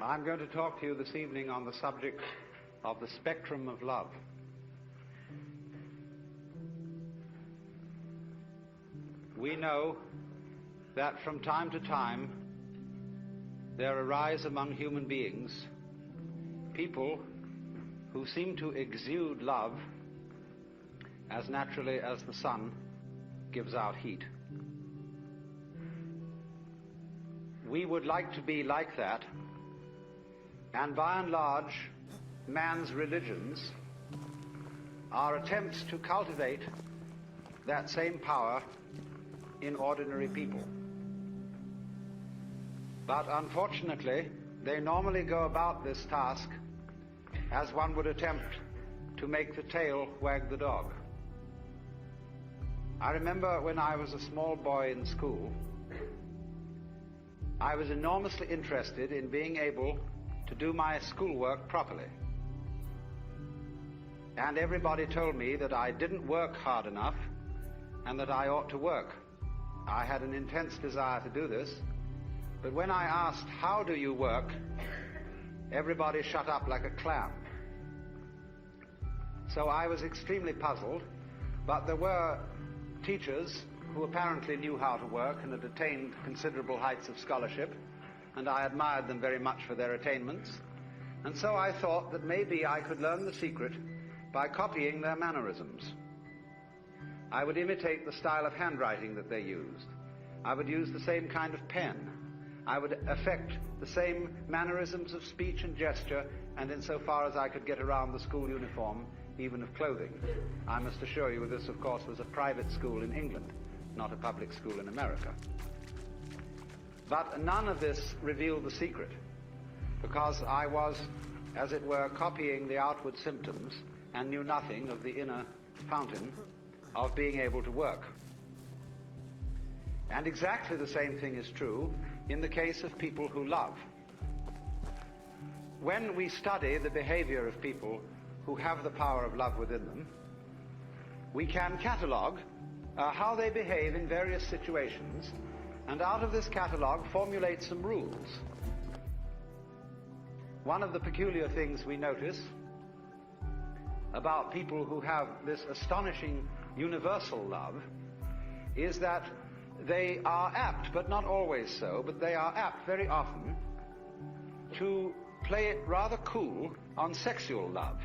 I'm going to talk to you this evening on the subject of the spectrum of love. We know that from time to time there arise among human beings people who seem to exude love as naturally as the sun gives out heat. We would like to be like that, and by and large, man's religions are attempts to cultivate that same power in ordinary people. But unfortunately, they normally go about this task as one would attempt to make the tail wag the dog. I remember when I was a small boy in school, I was enormously interested in being able to do my schoolwork properly. And everybody told me that I didn't work hard enough and that I ought to work. I had an intense desire to do this, but when I asked, "How do you work?" everybody shut up like a clam. So I was extremely puzzled, but there were teachers who apparently knew how to work and had attained considerable heights of scholarship, and I admired them very much for their attainments. And so I thought that maybe I could learn the secret by copying their mannerisms. I would imitate the style of handwriting that they used. I would use the same kind of pen. I would affect the same mannerisms of speech and gesture, and insofar as I could get around the school uniform, even of clothing. I must assure you this, of course, was a private school in England, not a public school in America. But none of this revealed the secret, because I was, as it were, copying the outward symptoms and knew nothing of the inner fountain of being able to work. And exactly the same thing is true in the case of people who love. When we study the behavior of people who have the power of love within them, we can catalogue how they behave in various situations, and out of this catalogue formulate some rules. One of the peculiar things we notice about people who have this astonishing universal love is that they are apt, but not always so, but they are apt very often to play it rather cool on sexual love.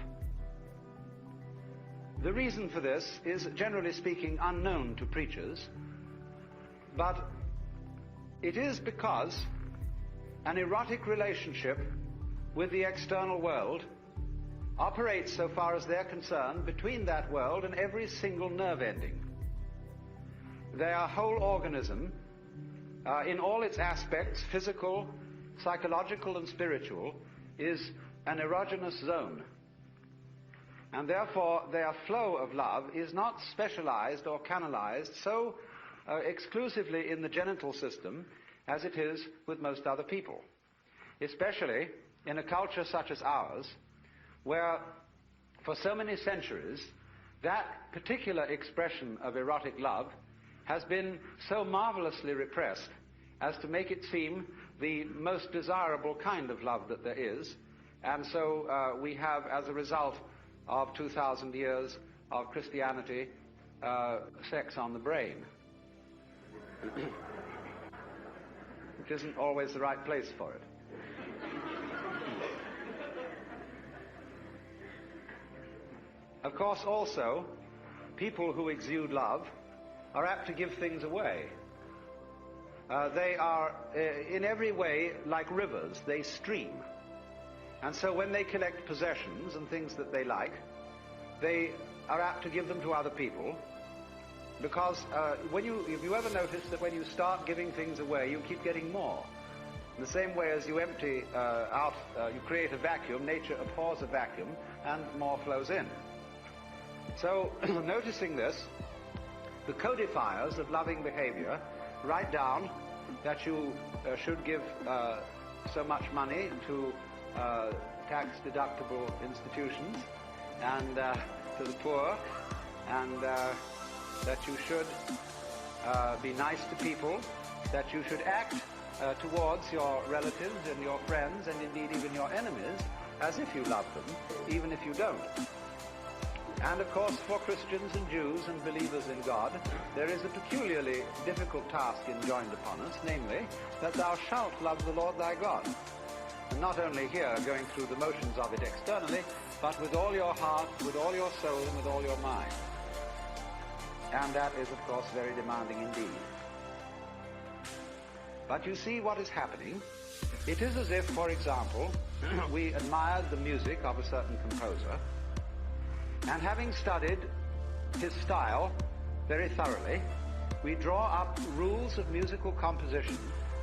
The reason for this is, generally speaking, unknown to preachers, but it is because an erotic relationship with the external world operates, so far as they're concerned, between that world and every single nerve ending. Their whole organism, in all its aspects, physical, psychological, and spiritual, is an erogenous zone. And therefore, their flow of love is not specialized or canalized so exclusively in the genital system as it is with most other people, especially in a culture such as ours, where for so many centuries that particular expression of erotic love has been so marvelously repressed as to make it seem the most desirable kind of love that there is. And so we have, as a result of 2,000 years of Christianity, sex on the brain, which isn't always the right place for it. Of course, also, people who exude love are apt to give things away. They are, in every way, like rivers. They stream. And so when they collect possessions and things that they like, they are apt to give them to other people, because if you ever notice that when you start giving things away, you keep getting more. In the same way as you empty out, you create a vacuum, nature abhors a vacuum, and more flows in. So, noticing this, the codifiers of loving behavior write down that you should give so much money to tax-deductible institutions and to the poor, and that you should be nice to people, that you should act towards your relatives and your friends and indeed even your enemies as if you love them, even if you don't. And of course, for Christians and Jews and believers in God, there is a peculiarly difficult task enjoined upon us, namely, that thou shalt love the Lord thy God. And not only here, going through the motions of it externally, but with all your heart, with all your soul, and with all your mind. And that is, of course, very demanding indeed. But you see what is happening. It is as if, for example, we admired the music of a certain composer, and having studied his style very thoroughly, we draw up rules of musical composition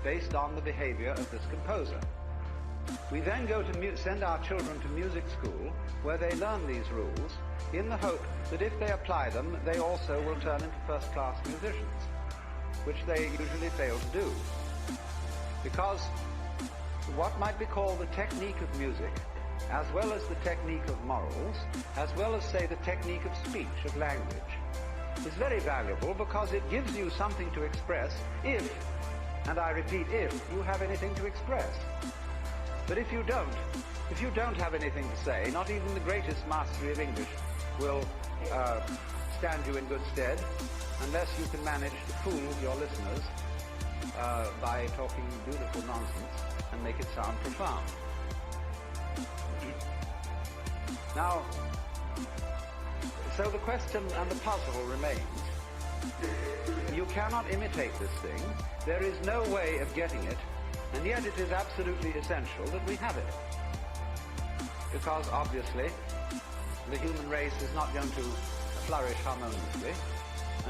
based on the behavior of this composer. We then go to send our children to music school, where they learn these rules, in the hope that if they apply them, they also will turn into first-class musicians, which they usually fail to do. Because what might be called the technique of music, as well as the technique of morals, as well as, say, the technique of speech, of language, is very valuable because it gives you something to express if, and I repeat, if you have anything to express. But if you don't have anything to say, not even the greatest mastery of English will stand you in good stead unless you can manage to fool your listeners by talking beautiful nonsense and make it sound profound. Now, so the question and the puzzle remains. You cannot imitate this thing. There is no way of getting it, and yet it is absolutely essential that we have it. Because obviously, the human race is not going to flourish harmoniously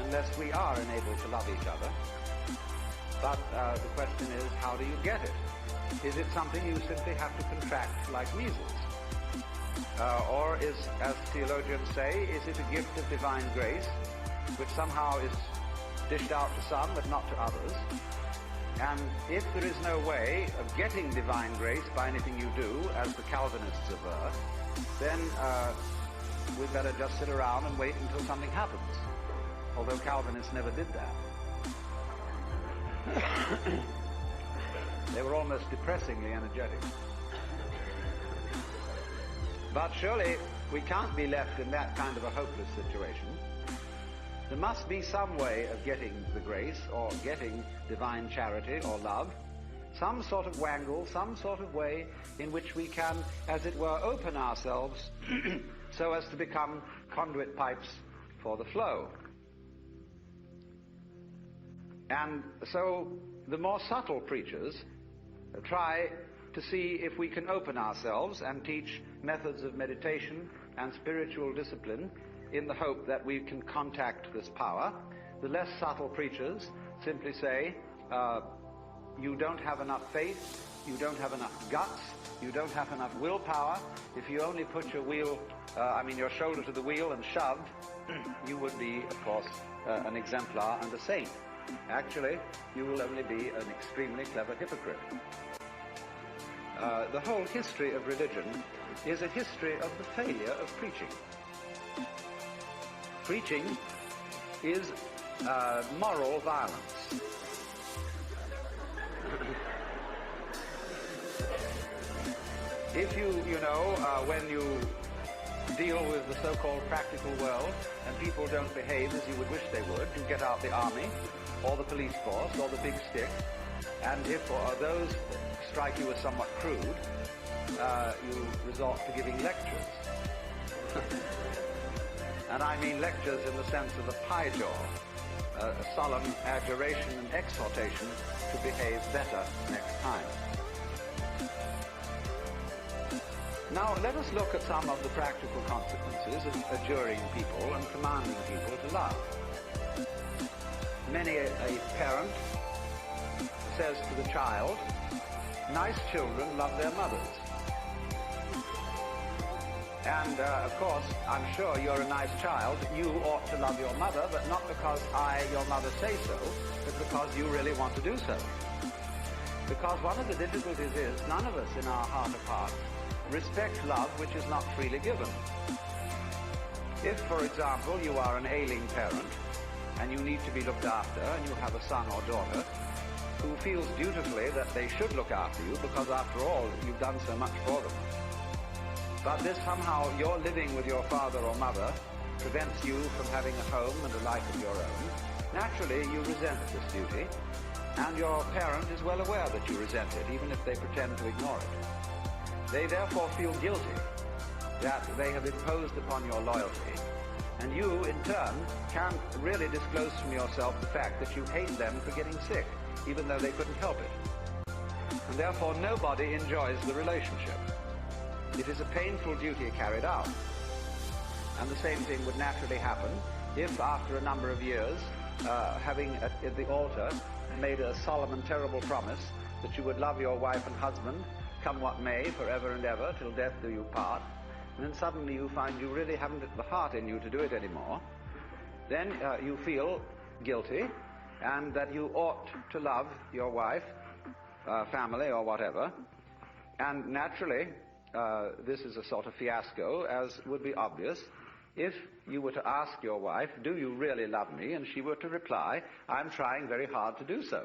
unless we are enabled to love each other. But the question is, how do you get it? Is it something you simply have to contract like measles? Or is, as theologians say, is it a gift of divine grace, which somehow is dished out to some but not to others? And if there is no way of getting divine grace by anything you do, as the Calvinists aver, then we'd better just sit around and wait until something happens. Although Calvinists never did that. They were almost depressingly energetic. But surely we can't be left in that kind of a hopeless situation. There must be some way of getting the grace or getting divine charity or love, some sort of wangle, some sort of way in which we can, as it were, open ourselves so as to become conduit pipes for the flow. And so the more subtle preachers try to see if we can open ourselves and teach methods of meditation and spiritual discipline in the hope that we can contact this power. The less subtle preachers simply say, you don't have enough faith, you don't have enough guts, you don't have enough willpower. If you only put your your shoulder to the wheel and shove, you would be, of course, an exemplar and a saint. Actually, you will only be an extremely clever hypocrite. The whole history of religion is a history of the failure of preaching. Preaching is moral violence. If when you deal with the so-called practical world and people don't behave as you would wish they would, you get out the army or the police force or the big stick, and if those strike you as somewhat crude, you resort to giving lectures. And I mean lectures in the sense of a pie jaw, a solemn adjuration and exhortation to behave better next time. Now, let us look at some of the practical consequences of adjuring people and commanding people to love. Many a parent says to the child, nice children love their mothers. And, of course, I'm sure you're a nice child. You ought to love your mother, but not because I, your mother, say so, but because you really want to do so. Because one of the difficulties is none of us in our heart of hearts respect love which is not freely given. If, for example, you are an ailing parent and you need to be looked after and you have a son or daughter, who feels dutifully that they should look after you because, after all, you've done so much for them. But this somehow, your living with your father or mother prevents you from having a home and a life of your own. Naturally, you resent this duty, and your parent is well aware that you resent it, even if they pretend to ignore it. They therefore feel guilty that they have imposed upon your loyalty, and you, in turn, can't really disclose from yourself the fact that you hate them for getting sick, even though they couldn't help it. And therefore, nobody enjoys the relationship. It is a painful duty carried out. And the same thing would naturally happen if, after a number of years, having at the altar made a solemn and terrible promise that you would love your wife and husband, come what may, forever and ever, till death do you part, and then suddenly you find you really haven't the heart in you to do it anymore, then you feel guilty, and that you ought to love your wife, family, or whatever. And naturally, this is a sort of fiasco, as would be obvious, if you were to ask your wife, do you really love me? And she were to reply, I'm trying very hard to do so.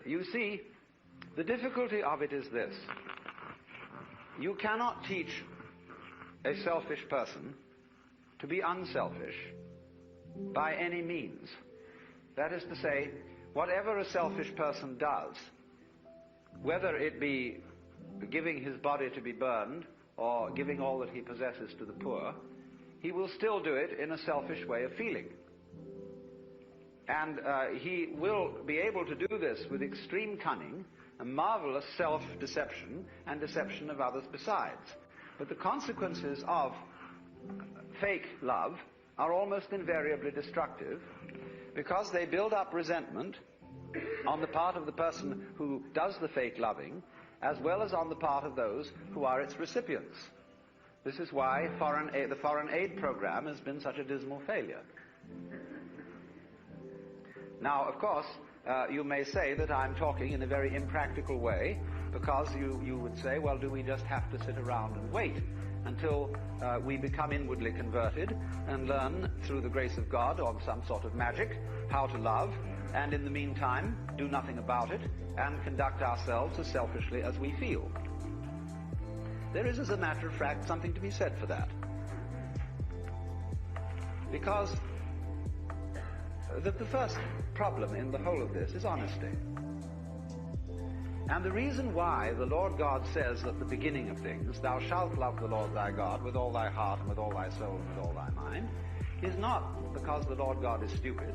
You see, the difficulty of it is this. You cannot teach a selfish person to be unselfish by any means. That is to say, whatever a selfish person does, whether it be giving his body to be burned or giving all that he possesses to the poor, he will still do it in a selfish way of feeling. And he will be able to do this with extreme cunning, a marvelous self-deception, and deception of others besides. But the consequences of fake love are almost invariably destructive, because they build up resentment on the part of the person who does the fake loving, as well as on the part of those who are its recipients. This is why the foreign aid program has been such a dismal failure. Now, of course, you may say that I'm talking in a very impractical way, because you would say, well, do we just have to sit around and wait until we become inwardly converted and learn through the grace of God or some sort of magic how to love, and in the meantime do nothing about it and conduct ourselves as selfishly as we feel? There is, as a matter of fact, something to be said for that. Because the first problem in the whole of this is honesty. And the reason why the Lord God says at the beginning of things, thou shalt love the Lord thy God with all thy heart and with all thy soul and with all thy mind, is not because the Lord God is stupid,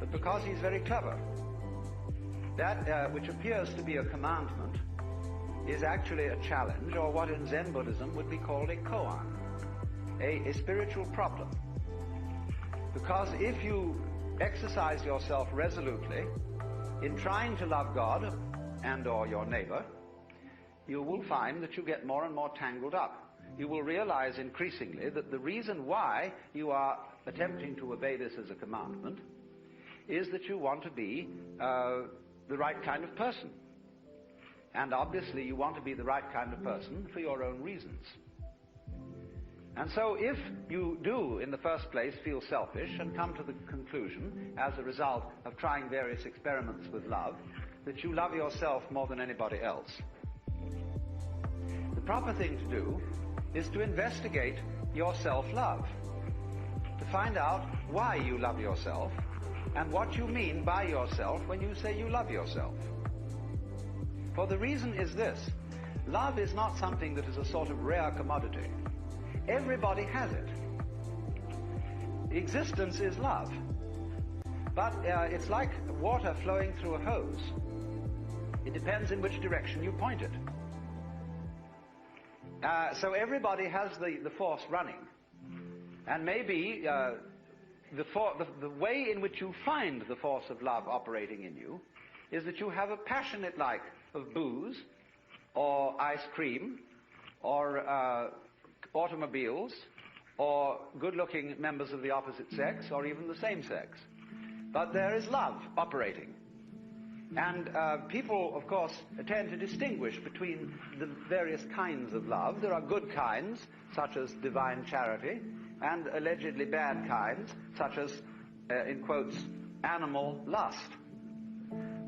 but because he's very clever. That which appears to be a commandment is actually a challenge, or what in Zen Buddhism would be called a koan, a spiritual problem. Because if you exercise yourself resolutely in trying to love God and or your neighbor, you will find that you get more and more tangled up. You will realize increasingly that the reason why you are attempting to obey this as a commandment is that you want to be the right kind of person. And obviously you want to be the right kind of person for your own reasons. And so if you do, in the first place, feel selfish and come to the conclusion, as a result of trying various experiments with love, that you love yourself more than anybody else, the proper thing to do is to investigate your self-love, to find out why you love yourself and what you mean by yourself when you say you love yourself. For the reason is this: love is not something that is a sort of rare commodity. Everybody has it. Existence is love. But it's like water flowing through a hose. It depends in which direction you point it. So everybody has the force running. And maybe the way in which you find the force of love operating in you is that you have a passionate like of booze, or ice cream, or automobiles, or good-looking members of the opposite sex, or even the same sex. But there is love operating. And people, of course, tend to distinguish between the various kinds of love. There are good kinds, such as divine charity, and allegedly bad kinds, such as, in quotes, animal lust.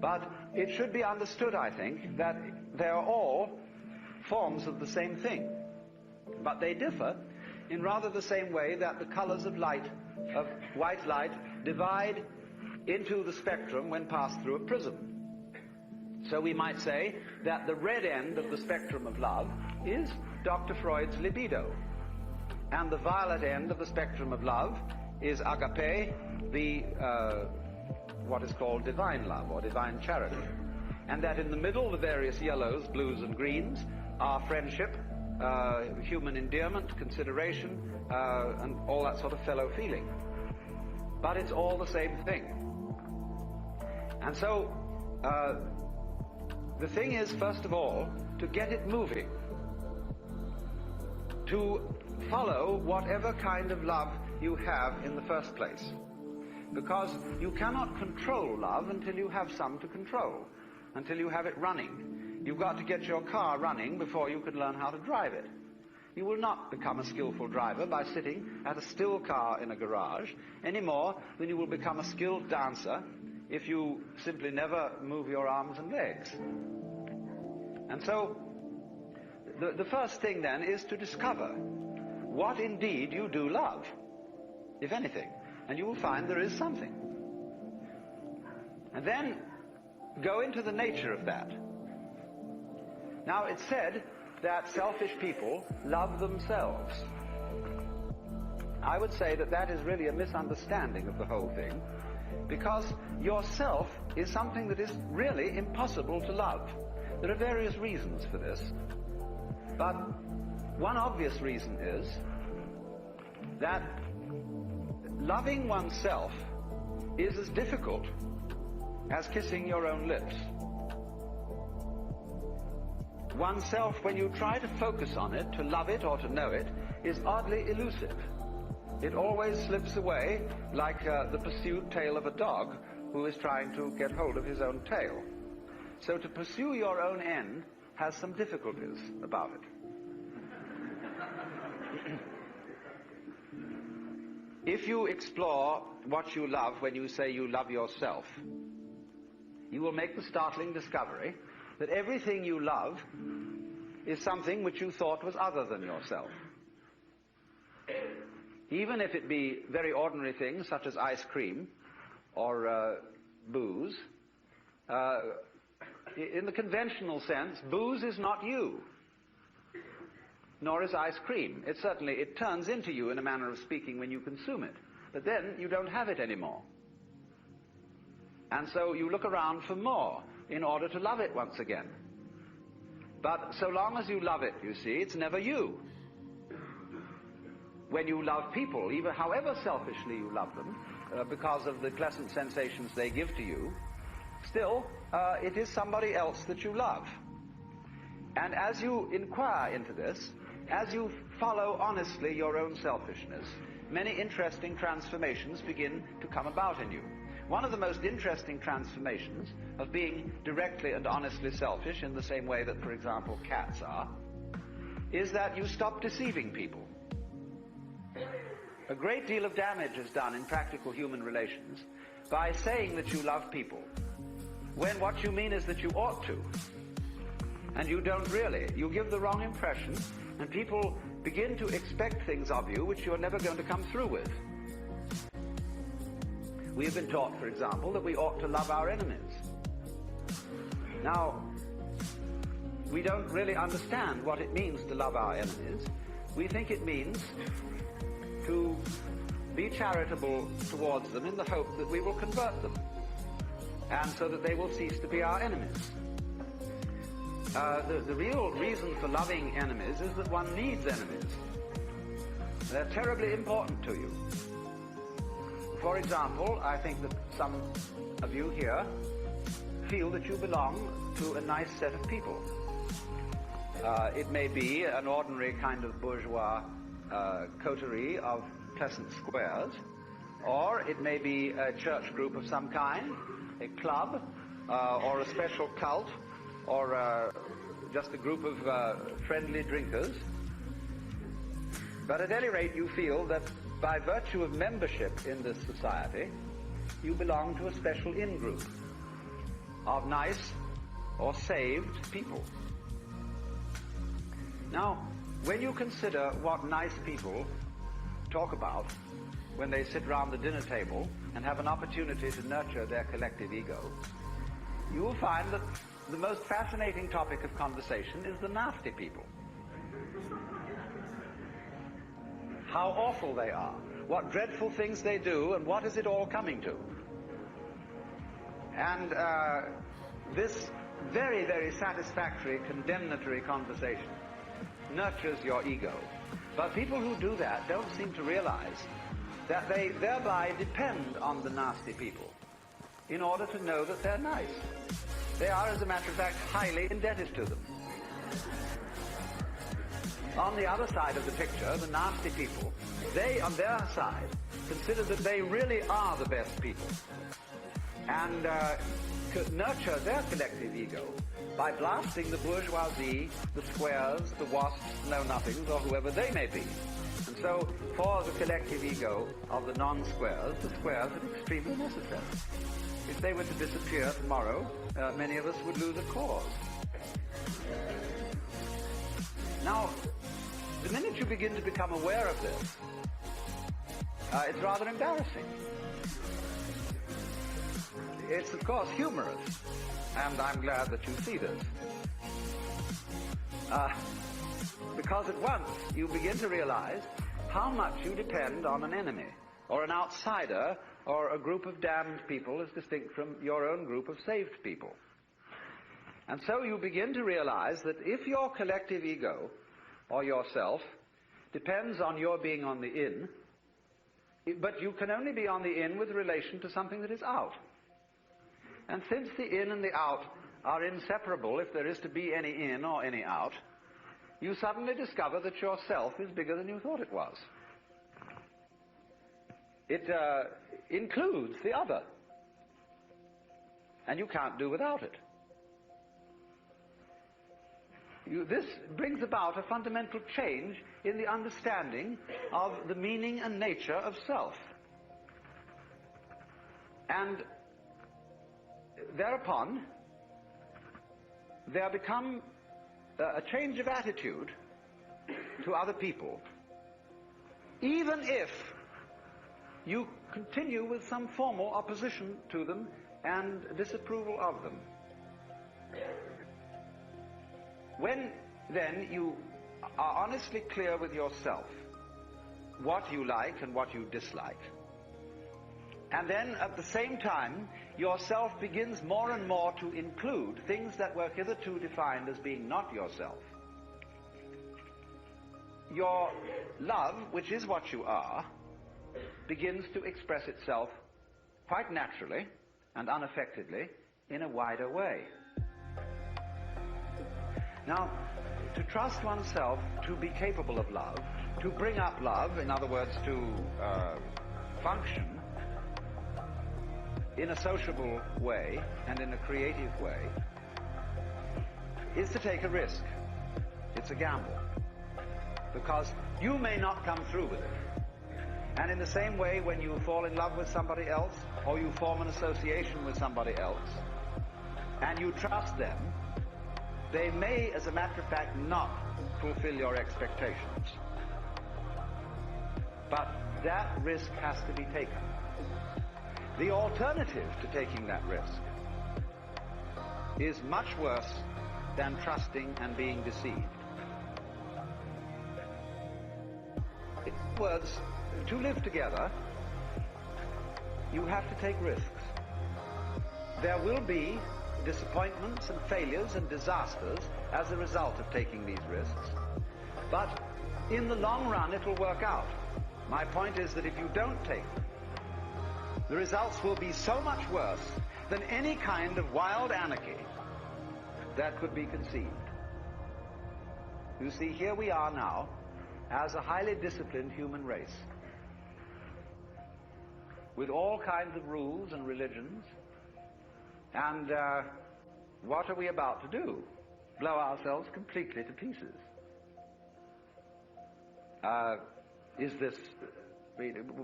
But it should be understood, I think, that they are all forms of the same thing. But they differ in rather the same way that the colors of light, of white light, divide into the spectrum when passed through a prism. So we might say that the red end of the spectrum of love is Dr. Freud's libido, and the violet end of the spectrum of love is agape, the what is called divine love or divine charity. And that in the middle, the various yellows, blues and greens are friendship, human endearment, consideration, and all that sort of fellow feeling. But it's all the same thing. And so the thing is, first of all, to get it moving, to follow whatever kind of love you have in the first place. Because you cannot control love until you have some to control, until you have it running. You've got to get your car running before you can learn how to drive it. You will not become a skillful driver by sitting at a still car in a garage any more than you will become a skilled dancer if you simply never move your arms and legs. And so the first thing then is to discover what indeed you do love, if anything. And you will find there is something. And then go into the nature of that. Now, it's said that selfish people love themselves. I would say that that is really a misunderstanding of the whole thing, because yourself is something that is really impossible to love. There are various reasons for this, but one obvious reason is that loving oneself is as difficult as kissing your own lips. Oneself, when you try to focus on it, to love it or to know it, is oddly elusive. It always slips away like the pursued tail of a dog who is trying to get hold of his own tail. So to pursue your own end has some difficulties about it. If you explore what you love when you say you love yourself, you will make the startling discovery that everything you love is something which you thought was other than yourself. Even if it be very ordinary things such as ice cream or booze, in the conventional sense, booze is not you, nor is ice cream. It turns into you in a manner of speaking when you consume it, but then you don't have it anymore. And so you look around for more in order to love it once again. But so long as you love it, you see, it's never you. When you love people, even however selfishly you love them, because of the pleasant sensations they give to you, still, it is somebody else that you love. And as you inquire into this, as you follow honestly your own selfishness, many interesting transformations begin to come about in you. One of the most interesting transformations of being directly and honestly selfish, in the same way that, for example, cats are, is that you stop deceiving people. A great deal of damage is done in practical human relations by saying that you love people, when what you mean is that you ought to. And you don't really. You give the wrong impression, and people begin to expect things of you which you're never going to come through with. We have been taught, for example, that we ought to love our enemies. Now, we don't really understand what it means to love our enemies. We think it means to be charitable towards them in the hope that we will convert them, and so that they will cease to be our enemies. The real reason for loving enemies is that one needs enemies. They're terribly important to you. For example, I think that some of you here feel that you belong to a nice set of people. It may be an ordinary kind of bourgeois coterie of pleasant squares, or it may be a church group of some kind, a club, or a special cult, or just a group of friendly drinkers. But at any rate, you feel that by virtue of membership in this society, you belong to a special in-group of nice or saved people. Now, when you consider what nice people talk about when they sit round the dinner table and have an opportunity to nurture their collective ego, you will find that the most fascinating topic of conversation is the nasty people. How awful they are, what dreadful things they do, and what is it all coming to. And this very, very satisfactory condemnatory conversation nurtures your ego. But people who do that don't seem to realize that they thereby depend on the nasty people in order to know that they're nice. They are, as a matter of fact, highly indebted to them. On the other side of the picture, the nasty people, they, on their side, consider that they really are the best people and nurture their collective ego by blasting the bourgeoisie, the squares, the wasps, know-nothings, or whoever they may be. And so, for the collective ego of the non-squares, the squares are extremely necessary. If they were to disappear tomorrow, many of us would lose a cause. Now, the minute you begin to become aware of this, it's rather embarrassing. It's, of course, humorous, and I'm glad that you see this. Because at once you begin to realize how much you depend on an enemy, or an outsider, or a group of damned people as distinct from your own group of saved people. And so you begin to realize that if your collective ego, or yourself, depends on your being on the in, but you can only be on the in with relation to something that is out. And since the in and the out are inseparable, if there is to be any in or any out, you suddenly discover that yourself is bigger than you thought it was. It includes the other, and you can't do without it. This brings about a fundamental change in the understanding of the meaning and nature of self. And thereupon, there become a change of attitude to other people, even if you continue with some formal opposition to them and disapproval of them. When, then, you are honestly clear with yourself what you like and what you dislike, and then at the same time yourself begins more and more to include things that were hitherto defined as being not yourself, your love, which is what you are, begins to express itself quite naturally and unaffectedly in a wider way. Now, to trust oneself to be capable of love, to bring up love, in other words, to function in a sociable way and in a creative way, is to take a risk. It's a gamble. Because you may not come through with it. And in the same way, when you fall in love with somebody else, or you form an association with somebody else, and you trust them, they may, as a matter of fact, not fulfill your expectations. But that risk has to be taken. The alternative to taking that risk is much worse than trusting and being deceived. In other words, to live together, you have to take risks. There will be disappointments and failures and disasters as a result of taking these risks. But in the long run, it will work out. My point is that if you don't take them, the results will be so much worse than any kind of wild anarchy that could be conceived. You see, here we are now as a highly disciplined human race, with all kinds of rules and religions, and what are we about to do? Blow ourselves completely to pieces. Is this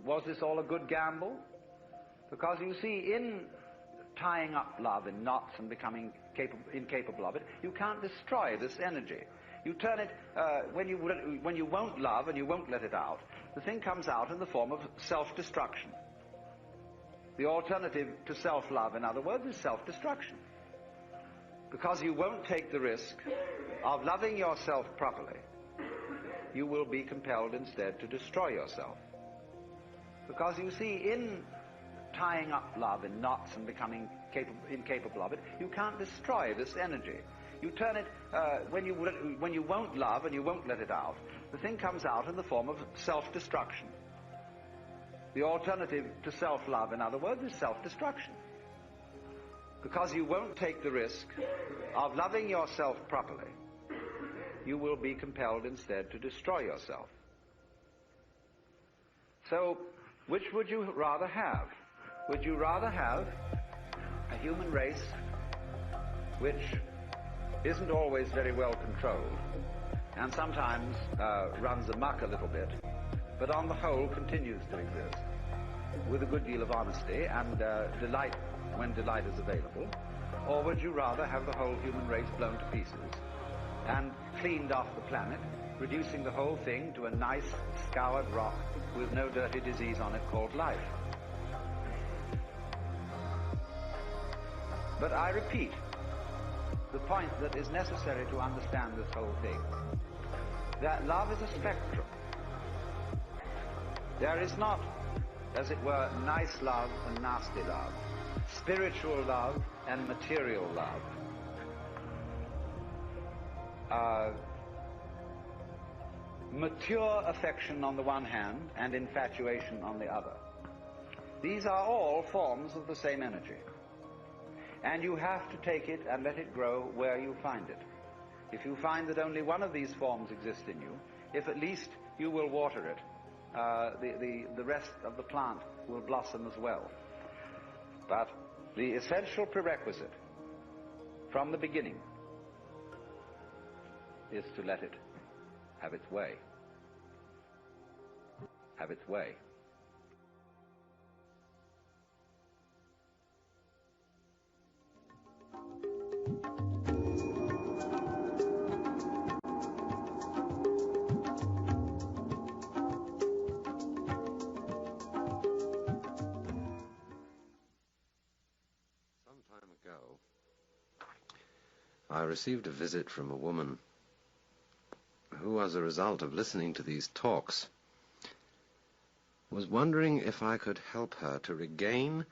Was this all a good gamble? Because you see, in tying up love in knots and becoming incapable of it, you can't destroy this energy. You turn it, when you won't love and you won't let it out, the thing comes out in the form of self-destruction. The alternative to self-love, in other words, is self-destruction. Because you won't take the risk of loving yourself properly, you will be compelled instead to destroy yourself. Because you see, in tying up love in knots and becoming incapable of it, you can't destroy this energy. You turn it, when you won't love and you won't let it out, the thing comes out in the form of self-destruction. The alternative to self-love, in other words, is self-destruction. Because you won't take the risk of loving yourself properly, you will be compelled instead to destroy yourself. So, which would you rather have? Would you rather have a human race which isn't always very well controlled and sometimes runs amok a little bit, but on the whole continues to exist with a good deal of honesty and delight when delight is available? Or would you rather have the whole human race blown to pieces and cleaned off the planet, reducing the whole thing to a nice scoured rock with no dirty disease on it called life? But I repeat the point that is necessary to understand this whole thing, that love is a spectrum. There is not, as it were, nice love and nasty love, spiritual love and material love, mature affection on the one hand and infatuation on the other. These are all forms of the same energy. And you have to take it and let it grow where you find it. If you find that only one of these forms exists in you, if at least you will water it, the rest of the plant will blossom as well. But the essential prerequisite from the beginning is to let it have its way. Have its way. I received a visit from a woman who, as a result of listening to these talks, was wondering if I could help her to regain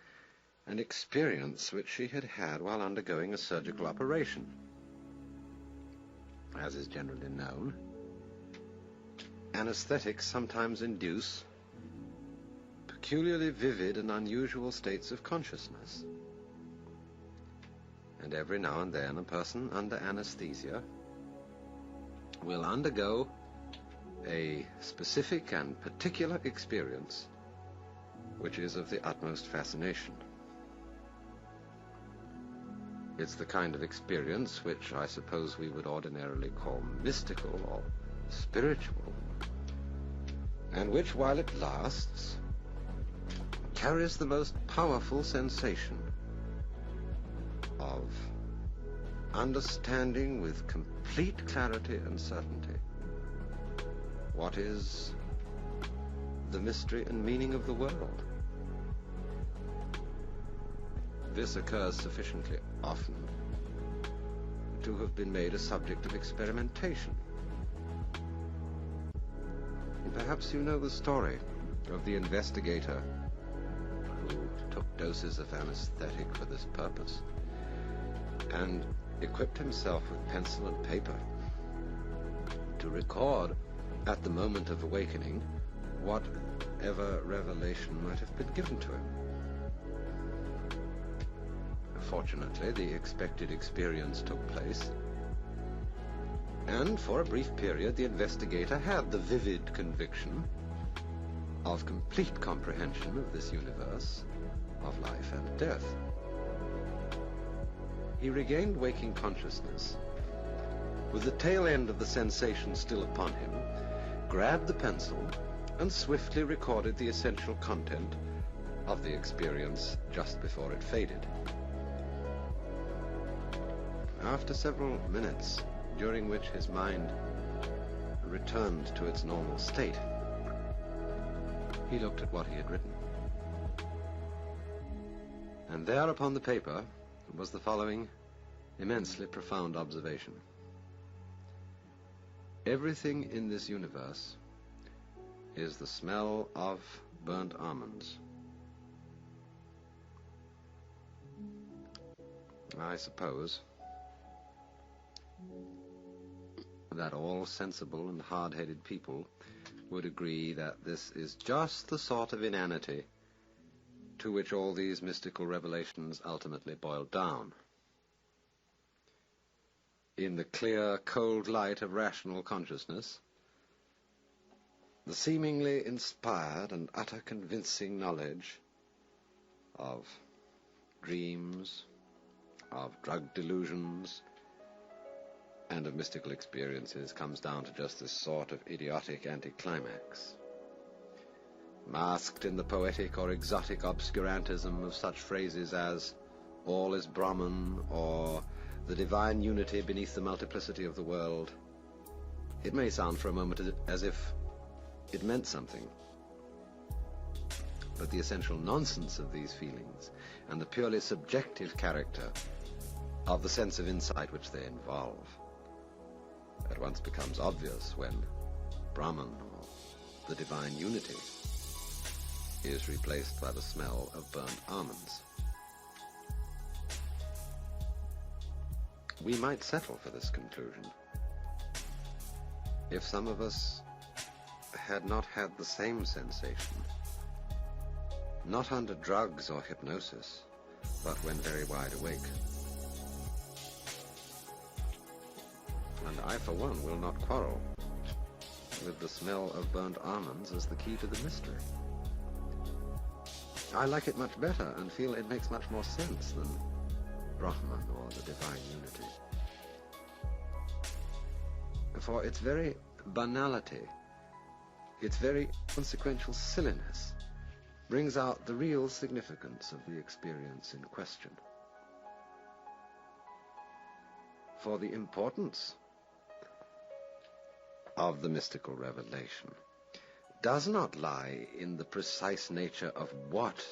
an experience which she had had while undergoing a surgical operation. As is generally known, anesthetics sometimes induce peculiarly vivid and unusual states of consciousness. And every now and then a person under anesthesia will undergo a specific and particular experience which is of the utmost fascination. It's the kind of experience which I suppose we would ordinarily call mystical or spiritual, and which, while it lasts, carries the most powerful sensation of understanding with complete clarity and certainty what is the mystery and meaning of the world. This occurs sufficiently often to have been made a subject of experimentation. Perhaps you know the story of the investigator who took doses of anesthetic for this purpose and equipped himself with pencil and paper to record at the moment of awakening whatever revelation might have been given to him. Fortunately, the expected experience took place, and for a brief period the investigator had the vivid conviction of complete comprehension of this universe of life and death. He regained waking consciousness with the tail end of the sensation still upon him, grabbed the pencil, and swiftly recorded the essential content of the experience just before it faded. After several minutes, during which his mind returned to its normal state, he looked at what he had written. And there upon the paper was the following immensely profound observation. Everything in this universe is the smell of burnt almonds. I suppose that all sensible and hard-headed people would agree that this is just the sort of inanity to which all these mystical revelations ultimately boil down. In the clear, cold light of rational consciousness, the seemingly inspired and utter convincing knowledge of dreams, of drug delusions, and of mystical experiences comes down to just this sort of idiotic anticlimax. Masked in the poetic or exotic obscurantism of such phrases as all is Brahman or the divine unity beneath the multiplicity of the world, it may sound for a moment as if it meant something. But the essential nonsense of these feelings and the purely subjective character of the sense of insight which they involve at once becomes obvious when Brahman, or the divine unity, is replaced by the smell of burnt almonds. We might settle for this conclusion if some of us had not had the same sensation, not under drugs or hypnosis, but when very wide awake. And I, for one, will not quarrel with the smell of burnt almonds as the key to the mystery. I like it much better and feel it makes much more sense than Brahman or the divine unity. For its very banality, its very consequential silliness, brings out the real significance of the experience in question. For the importance of the mystical revelation does not lie in the precise nature of what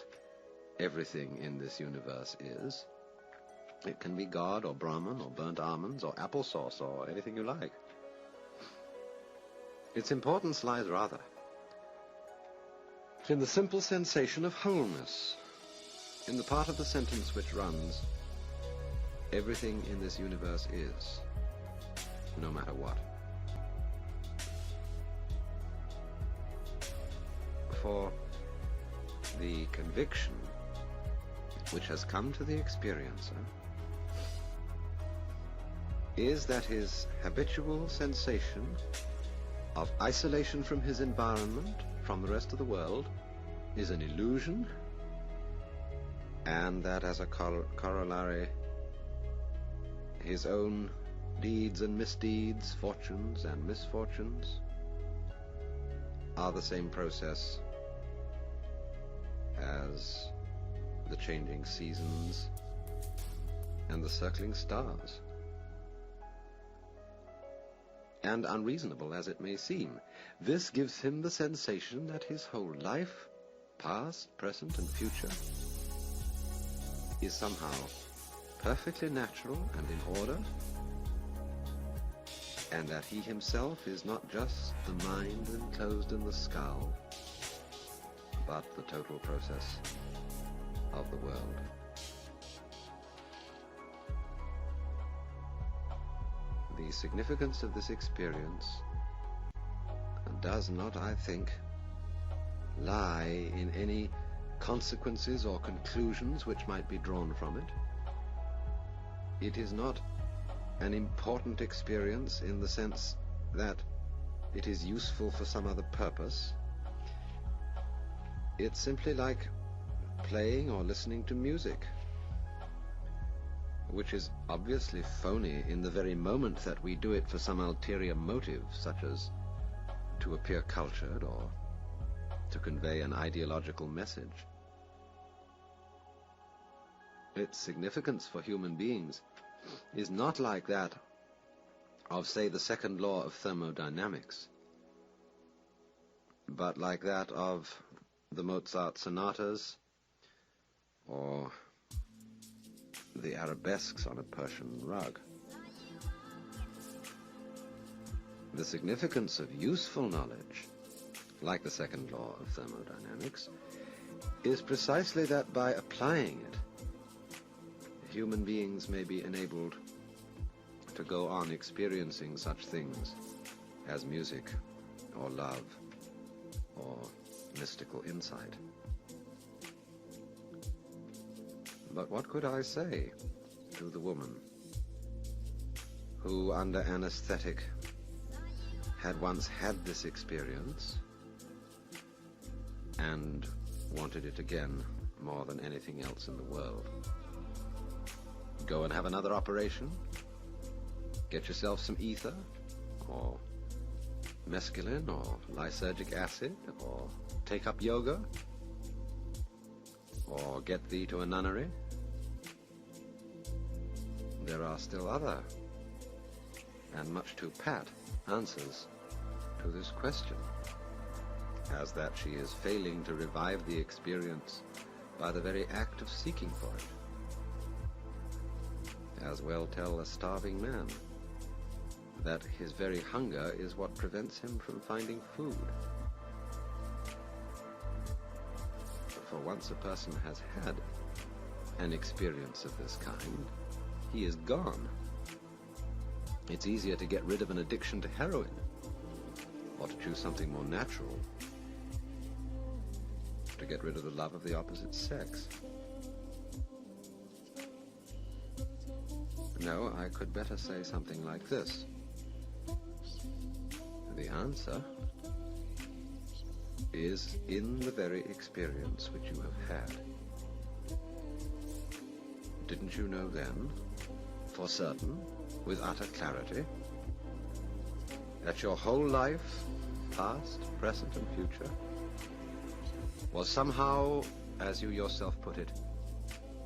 everything in this universe is. It can be God or Brahman or burnt almonds or applesauce or anything you like. Its importance lies rather in the simple sensation of wholeness, in the part of the sentence which runs, everything in this universe is, no matter what. For the conviction which has come to the experiencer is that his habitual sensation of isolation from his environment, from the rest of the world, is an illusion, and that as a corollary, his own deeds and misdeeds, fortunes and misfortunes, are the same process as the changing seasons and the circling stars. And unreasonable as it may seem, this gives him the sensation that his whole life, past, present, and future, is somehow perfectly natural and in order, and that he himself is not just the mind enclosed in the skull, but the total process of the world. The significance of this experience does not, I think, lie in any consequences or conclusions which might be drawn from it. It is not an important experience in the sense that it is useful for some other purpose. It's simply like playing or listening to music, which is obviously phony in the very moment that we do it for some ulterior motive, such as to appear cultured or to convey an ideological message. Its significance for human beings is not like that of, say, the second law of thermodynamics, but like that of the Mozart sonatas or the arabesques on a Persian rug. The significance of useful knowledge, like the second law of thermodynamics, is precisely that by applying it, human beings may be enabled to go on experiencing such things as music or love or mystical insight. But what could I say to the woman who, under anesthetic, had once had this experience and wanted it again more than anything else in the world? Go and have another operation? Get yourself some ether, or mescaline, or lysergic acid, or take up yoga, or get thee to a nunnery? There are still other, and much too pat, answers to this question, as that she is failing to revive the experience by the very act of seeking for it. As well tell a starving man that his very hunger is what prevents him from finding food. For once a person has had an experience of this kind, he is gone. It's easier to get rid of an addiction to heroin, or to choose something more natural, to get rid of the love of the opposite sex. No, I could better say something like this. The answer is in the very experience which you have had. Didn't you know then, for certain, with utter clarity, that your whole life, past, present, and future, was somehow, as you yourself put it,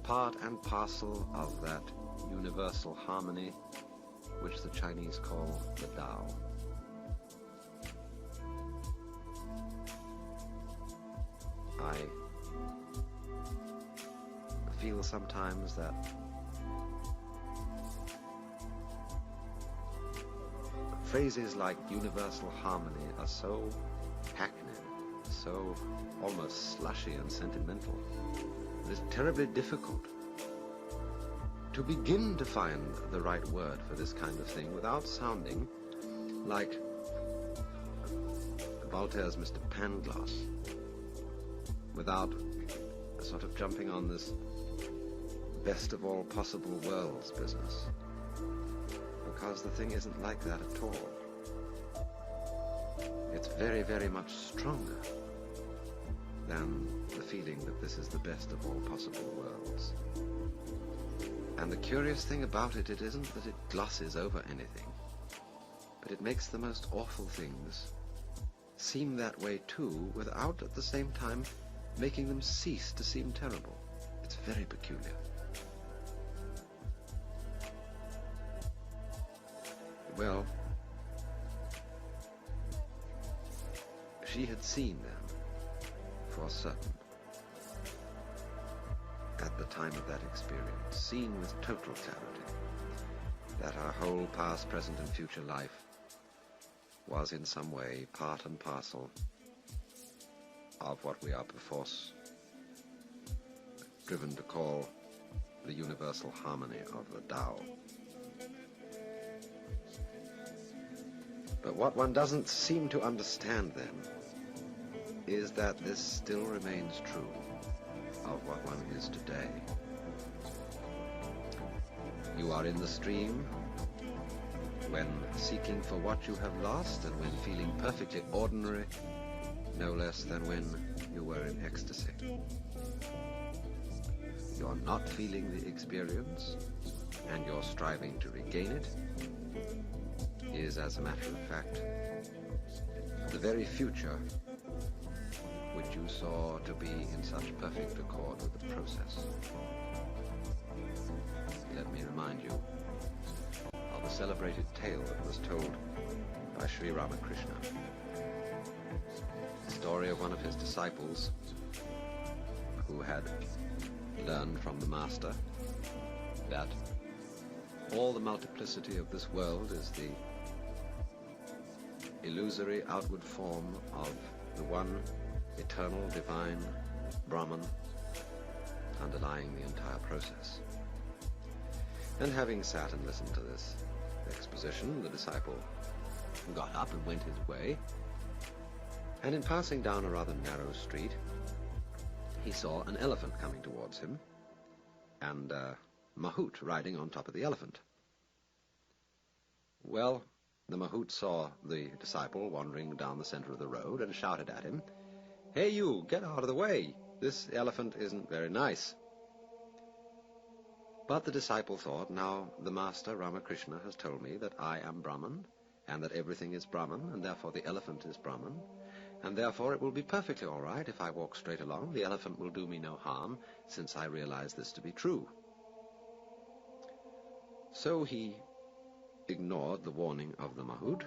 part and parcel of that universal harmony which the Chinese call the Tao? I feel sometimes that phrases like universal harmony are so hackneyed, so almost slushy and sentimental, it is terribly difficult to begin to find the right word for this kind of thing without sounding like Voltaire's Mr. Pangloss, without sort of jumping on this best of all possible worlds business, because the thing isn't like that at all. It's very, very much stronger than the feeling that this is the best of all possible worlds. And the curious thing about it isn't that it glosses over anything, but it makes the most awful things seem that way too, without at the same time making them cease to seem terrible. It's very peculiar. Well, she had seen them, for certain, at the time of that experience, seen with total clarity, that our whole past, present, and future life was in some way part and parcel of what we are perforce driven to call the universal harmony of the Tao. But what one doesn't seem to understand then is that this still remains true of what one is today. You are in the stream when seeking for what you have lost, and when feeling perfectly ordinary, no less than when you were in ecstasy. You're not feeling the experience, and you're striving to regain it, is, as a matter of fact, the very future which you saw to be in such perfect accord with the process. Let me remind you of a celebrated tale that was told by Sri Ramakrishna. The story of one of his disciples who had learned from the master that all the multiplicity of this world is the illusory outward form of the one eternal divine Brahman underlying the entire process. And having sat and listened to this exposition, the disciple got up and went his way, and in passing down a rather narrow street, he saw an elephant coming towards him, and Mahout riding on top of the elephant. Well, the Mahout saw the disciple wandering down the center of the road and shouted at him, "Hey you, get out of the way! This elephant isn't very nice." But the disciple thought, now the master Ramakrishna has told me that I am Brahman, and that everything is Brahman, and therefore the elephant is Brahman, and therefore it will be perfectly all right if I walk straight along. The elephant will do me no harm, since I realize this to be true. So he ignored the warning of the Mahout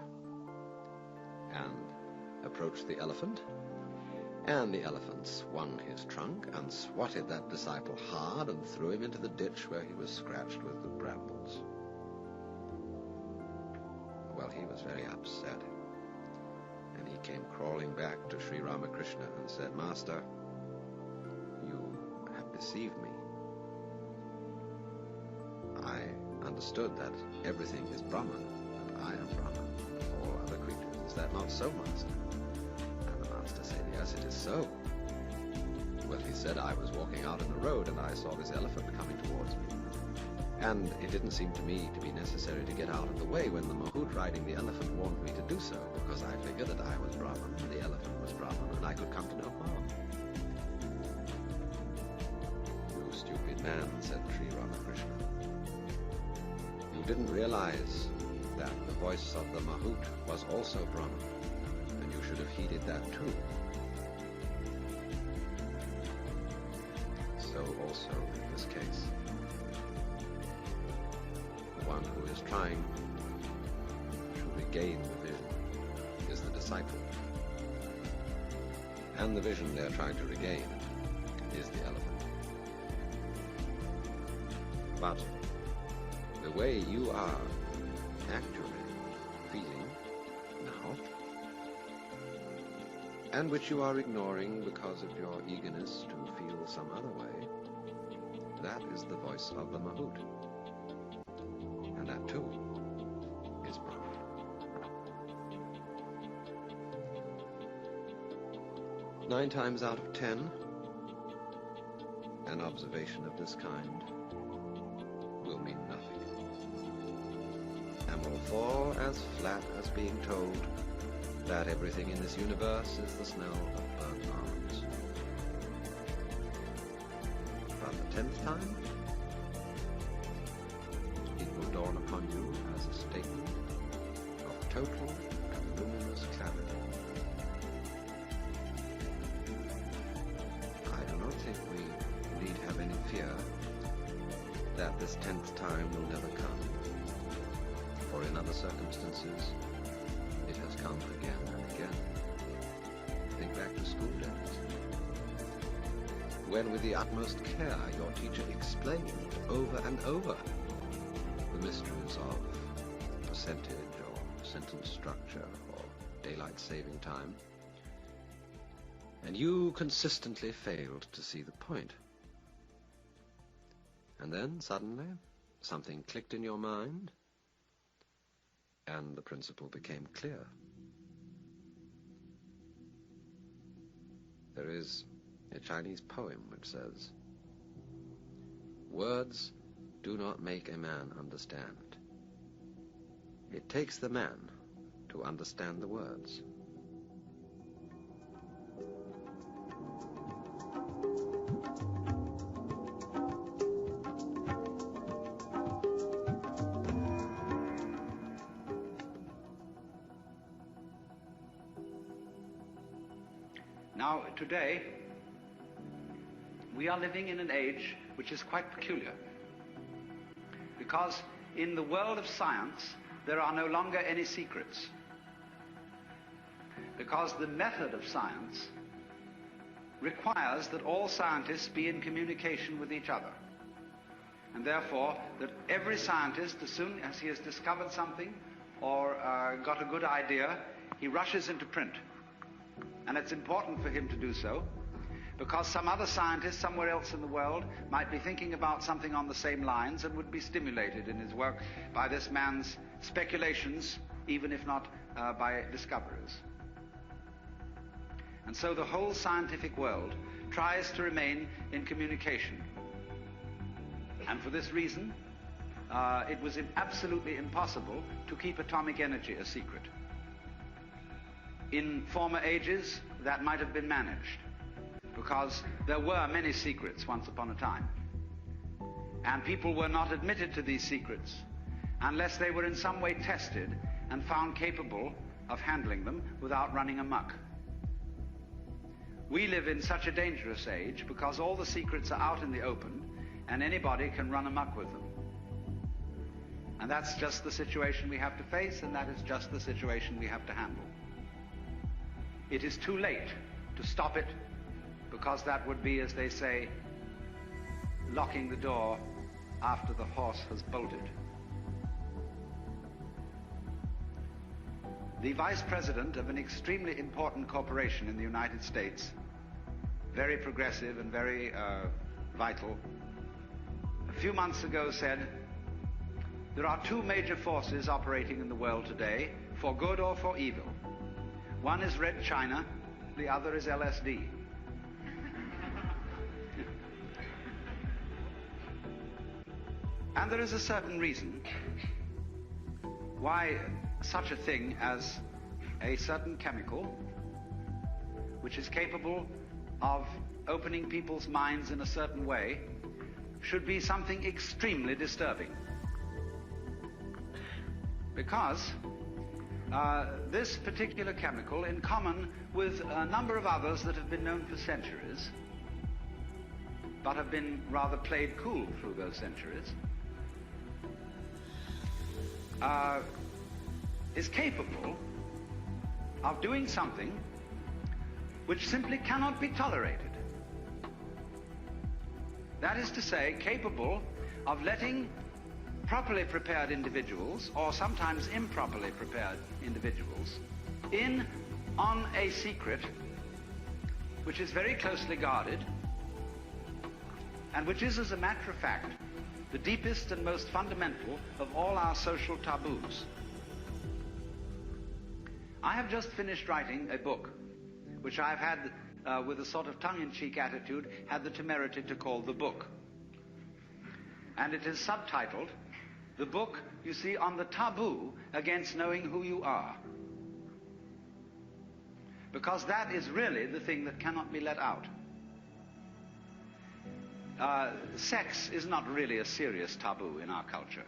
and approached the elephant, and the elephant swung his trunk and swatted that disciple hard and threw him into the ditch where he was scratched with the brambles. Well, he was very upset, and he came crawling back to Sri Ramakrishna and said, "Master, you have deceived me. I understood that everything is Brahman, and I am Brahman, all other creatures. Is that not so, Master?" And the Master said, "Yes, it is so." Well, he said, "I was walking out in the road, and I saw this elephant coming towards me. And it didn't seem to me to be necessary to get out of the way when the Mahout riding the elephant warned me to do so, because I figured that I was Brahman, and the elephant was Brahman, and I could come to no harm." "You stupid man," said Sri Ramakrishna. "You didn't realize that the voice of the Mahout was also Brahman, and you should have heeded that too. So also in this case, the one who is trying to regain the vision is the disciple, and the vision they're trying to regain is the elephant. But the way you are actually feeling now, and which you are ignoring because of your eagerness to feel some other way, that is the voice of the Mahout. And that too is Brahman." Nine times out of 10, an observation of this kind will mean nothing, and will fall as flat as being told that everything in this universe is the smell of burnt almonds. But the 10th time, it will dawn upon you as a statement of total and luminous clarity. I do not think we need have any fear that this 10th time will never come, for in other circumstances it has come again and again. Think back to school days, when with the utmost care your teacher explained over and over the mysteries of percentage or sentence structure or daylight saving time, and you consistently failed to see the point. And then, suddenly, something clicked in your mind, and the principle became clear. There is a Chinese poem which says, "Words do not make a man understand. It takes the man to understand the words." Now, today, we are living in an age which is quite peculiar, because in the world of science, there are no longer any secrets, because the method of science requires that all scientists be in communication with each other, and therefore that every scientist, as soon as he has discovered something or got a good idea, he rushes into print. And it's important for him to do so, because some other scientist somewhere else in the world might be thinking about something on the same lines and would be stimulated in his work by this man's speculations, even if not by discoveries. And so the whole scientific world tries to remain in communication. And for this reason, it was absolutely impossible to keep atomic energy a secret. In former ages, that might have been managed, because there were many secrets once upon a time. And people were not admitted to these secrets unless they were in some way tested and found capable of handling them without running amok. We live in such a dangerous age because all the secrets are out in the open and anybody can run amok with them. And that's just the situation we have to face, and that is just the situation we have to handle. It is too late to stop it, because that would be, as they say, locking the door after the horse has bolted. The vice president of an extremely important corporation in the United States, very progressive and very vital, a few months ago said, there are two major forces operating in the world today, for good or for evil. One is Red China, the other is LSD. And there is a certain reason why such a thing as a certain chemical, which is capable of opening people's minds in a certain way, should be something extremely disturbing. Because this particular chemical, in common with a number of others that have been known for centuries, but have been rather played cool through those centuries, is capable of doing something which simply cannot be tolerated. That is to say, capable of letting properly prepared individuals, or sometimes improperly prepared individuals, in on a secret which is very closely guarded, and which is, as a matter of fact, the deepest and most fundamental of all our social taboos. I have just finished writing a book, which I've had, with a sort of tongue-in-cheek attitude, had the temerity to call The Book. And it is subtitled, The Book, you see, on the taboo against knowing who you are. Because that is really the thing that cannot be let out. Sex is not really a serious taboo in our culture.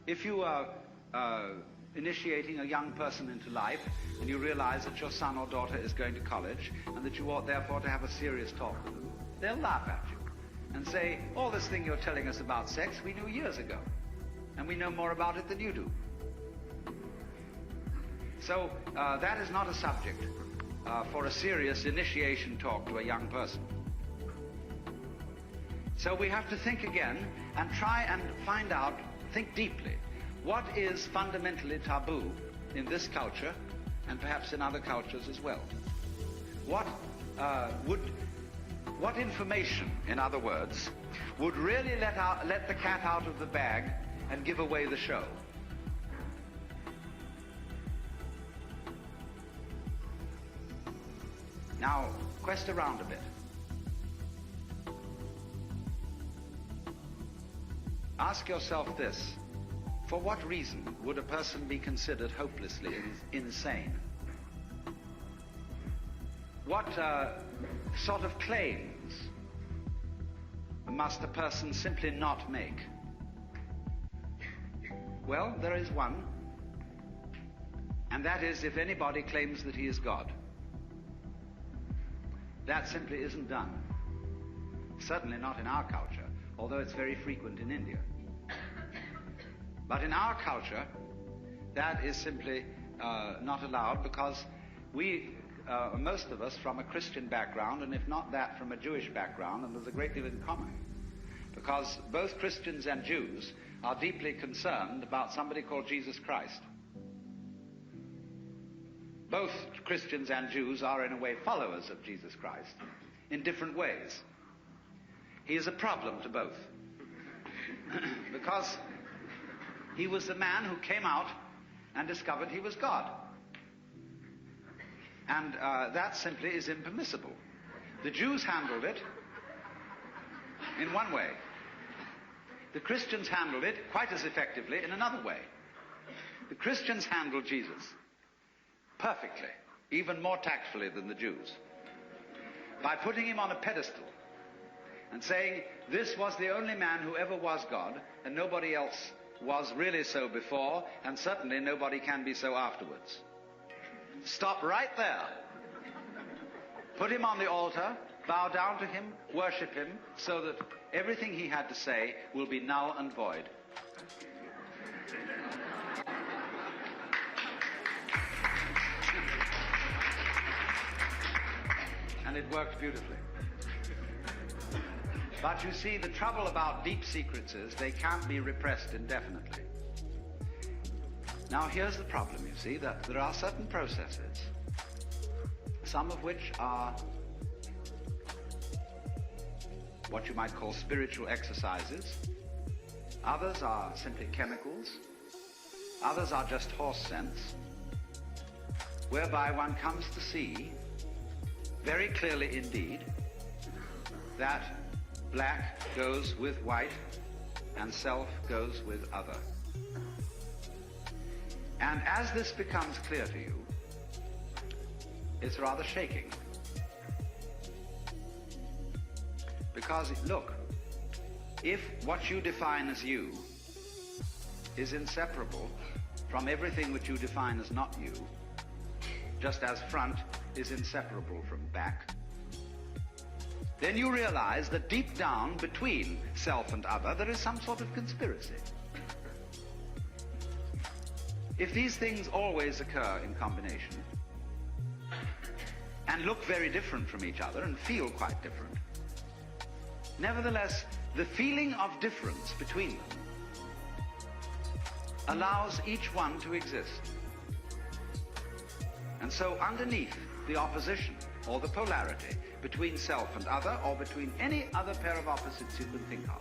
If you are initiating a young person into life and you realize that your son or daughter is going to college and that you ought therefore to have a serious talk with them, they'll laugh at you and say, all this thing you're telling us about sex we knew years ago, and we know more about it than you do. So that is not a subject for a serious initiation talk to a young person. So we have to think again and try and find out, think deeply, what is fundamentally taboo in this culture and perhaps in other cultures as well. What information, in other words, would really let the cat out of the bag and give away the show? Now, quest around a bit. Ask yourself this: for what reason would a person be considered hopelessly insane? What sort of claims must a person simply not make? Well, there is one, and that is if anybody claims that he is God. That simply isn't done. Certainly not in our culture, although it's very frequent in India. But in our culture, that is simply not allowed, because we, most of us, from a Christian background, and if not that, from a Jewish background, and there's a great deal in common. Because both Christians and Jews are deeply concerned about somebody called Jesus Christ. Both Christians and Jews are, in a way, followers of Jesus Christ in different ways. He is a problem to both. Because he was the man who came out and discovered he was God. And that simply is impermissible. The Jews handled it in one way. The Christians handled it quite as effectively in another way. The Christians handled Jesus perfectly, even more tactfully than the Jews, by putting him on a pedestal and saying, this was the only man who ever was God, and nobody else was really so before, and certainly nobody can be so afterwards. Stop right there. Put him on the altar, bow down to him, worship him, so that everything he had to say will be null and void. And it worked beautifully. But you see, the trouble about deep secrets is they can't be repressed indefinitely. Now here's the problem, you see, that there are certain processes, some of which are what you might call spiritual exercises. Others are simply chemicals. Others are just horse sense, whereby one comes to see very clearly indeed that black goes with white and self goes with other. And as this becomes clear to you, it's rather shaking. Because, look, if what you define as you is inseparable from everything which you define as not you, just as front is inseparable from back, then you realize that deep down between self and other there is some sort of conspiracy. If these things always occur in combination and look very different from each other and feel quite different, nevertheless, the feeling of difference between them allows each one to exist. And so underneath the opposition or the polarity between self and other, or between any other pair of opposites you can think of,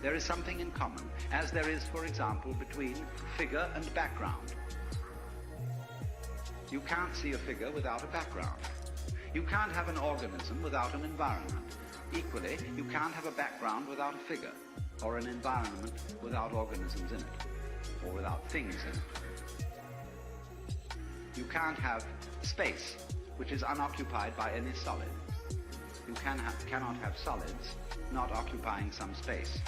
there is something in common, as there is, for example, between figure and background. You can't see a figure without a background. You can't have an organism without an environment. Equally, you can't have a background without a figure, or an environment without organisms in it, or without things in it. You can't have space, which is unoccupied by any solid. You cannot have solids not occupying some space.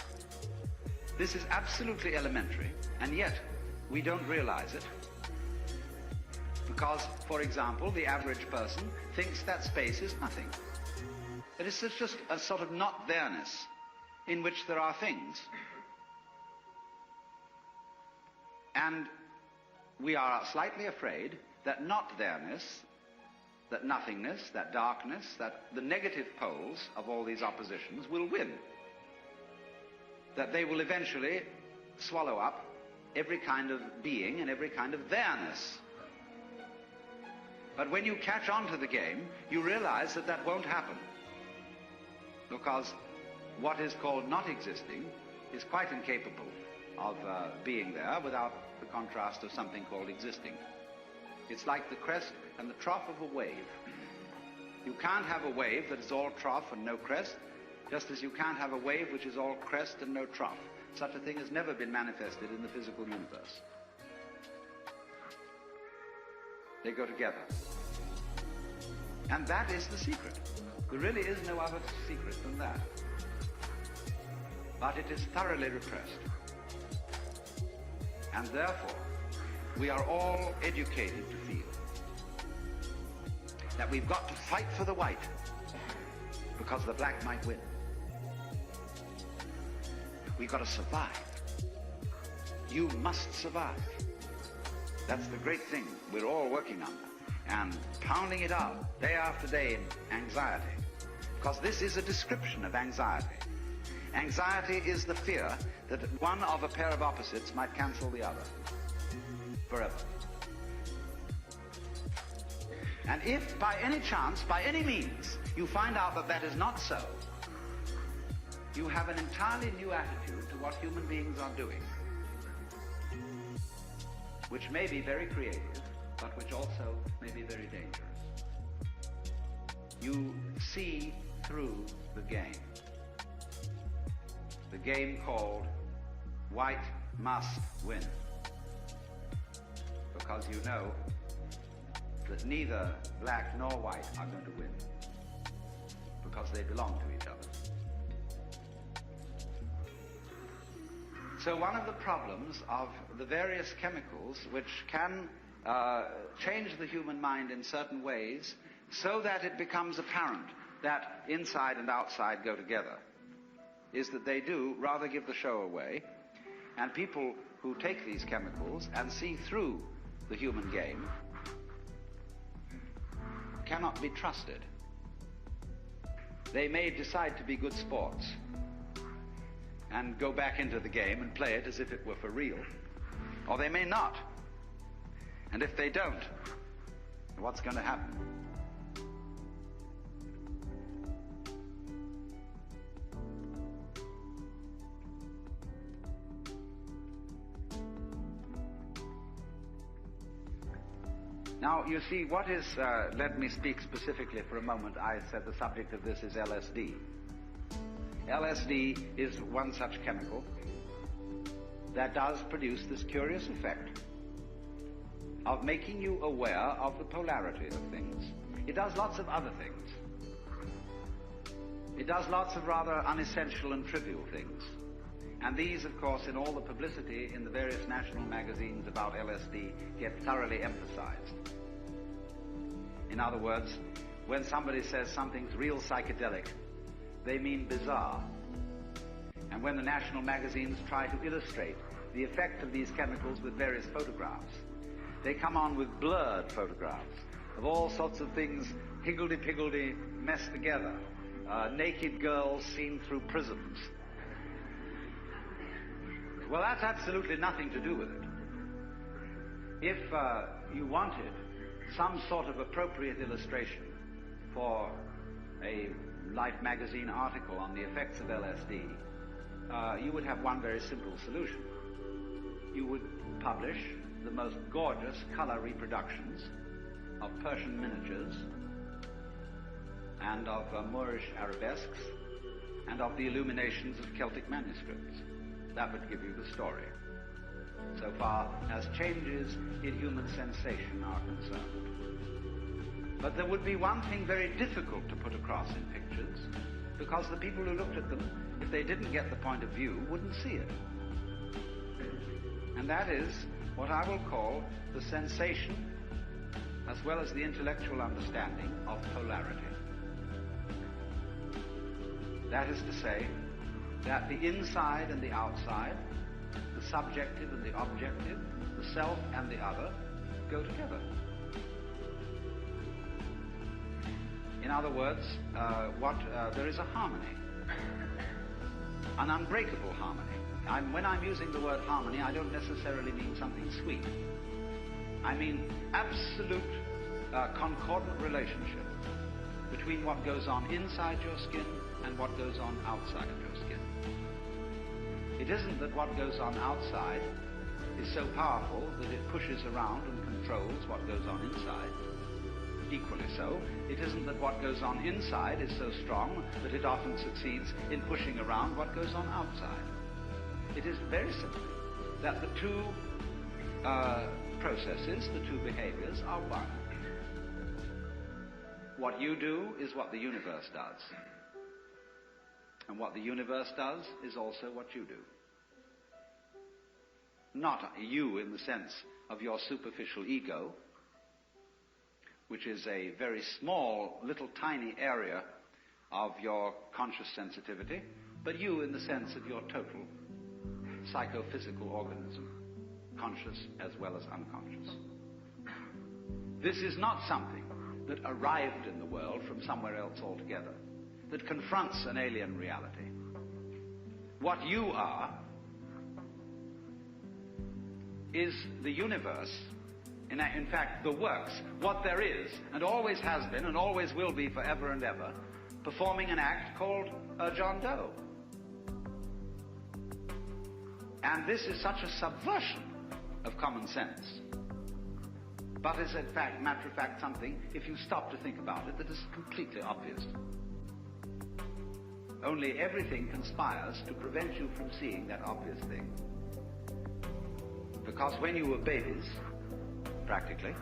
This is absolutely elementary, and yet we don't realize it. Because, for example, the average person thinks that space is nothing. It is just a sort of not there-ness in which there are things. And we are slightly afraid that not there-ness, that nothingness, that darkness, that the negative poles of all these oppositions will win. That they will eventually swallow up every kind of being and every kind of there-ness. But when you catch on to the game, you realize that that won't happen. Because what is called not existing is quite incapable of being there without the contrast of something called existing. It's like the crest and the trough of a wave. You can't have a wave that is all trough and no crest, just as you can't have a wave which is all crest and no trough. Such a thing has never been manifested in the physical universe. They go together. And that is the secret. There really is no other secret than that. But it is thoroughly repressed. And therefore, we are all educated to feel that we've got to fight for the white because the black might win. We've got to survive. You must survive. That's the great thing we're all working on, and pounding it out day after day in anxiety. Because this is a description of anxiety. Anxiety is the fear that one of a pair of opposites might cancel the other forever. And if by any chance, by any means, you find out that that is not so, you have an entirely new attitude to what human beings are doing, which may be very creative, but which also may be very dangerous. You see through the game called white must win, because you know that neither black nor white are going to win, because they belong to each other. So one of the problems of the various chemicals which can change the human mind in certain ways so that it becomes apparent that inside and outside go together is that they do rather give the show away, and people who take these chemicals and see through the human game cannot be trusted. They may decide to be good sports and go back into the game and play it as if it were for real, or they may not. And if they don't, what's going to happen? Now, you see, what is, let me speak specifically for a moment. I said the subject of this is LSD. LSD is one such chemical that does produce this curious effect of making you aware of the polarity of things. It does lots of other things. It does lots of rather unessential and trivial things. And these, of course, in all the publicity in the various national magazines about LSD, get thoroughly emphasized. In other words, when somebody says something's real psychedelic, they mean bizarre. And when the national magazines try to illustrate the effect of these chemicals with various photographs, they come on with blurred photographs of all sorts of things higgledy-piggledy messed together. Naked girls seen through prisms. Well, that's absolutely nothing to do with it. If you wanted some sort of appropriate illustration for a Life magazine article on the effects of LSD, you would have one very simple solution. You would publish the most gorgeous color reproductions of Persian miniatures and of Moorish arabesques and of the illuminations of Celtic manuscripts. That would give you the story, so far as changes in human sensation are concerned. But there would be one thing very difficult to put across in pictures, because the people who looked at them, if they didn't get the point of view, wouldn't see it. And that is what I will call the sensation, as well as the intellectual understanding of polarity. That is to say, that the inside and the outside, the subjective and the objective, the self and the other, go together. In other words, there is a harmony, an unbreakable harmony. When I'm using the word harmony, I don't necessarily mean something sweet. I mean absolute concordant relationship between what goes on inside your skin and what goes on outside of your skin. It isn't that what goes on outside is so powerful that it pushes around and controls what goes on inside. Equally so, it isn't that what goes on inside is so strong that it often succeeds in pushing around what goes on outside. It is very simply that the two processes, the two behaviors, are one. What you do is what the universe does. And what the universe does is also what you do. Not you in the sense of your superficial ego, which is a very small, little tiny area of your conscious sensitivity, but you in the sense of your total psychophysical organism, conscious as well as unconscious. This is not something that arrived in the world from somewhere else altogether, that confronts an alien reality. What you are is the universe, in fact, the works, what there is, and always has been, and always will be forever and ever, performing an act called a John Doe. And this is such a subversion of common sense, but is in fact, matter of fact, something, if you stop to think about it, that is completely obvious. Only everything conspires to prevent you from seeing that obvious thing. Because when you were babies, practically,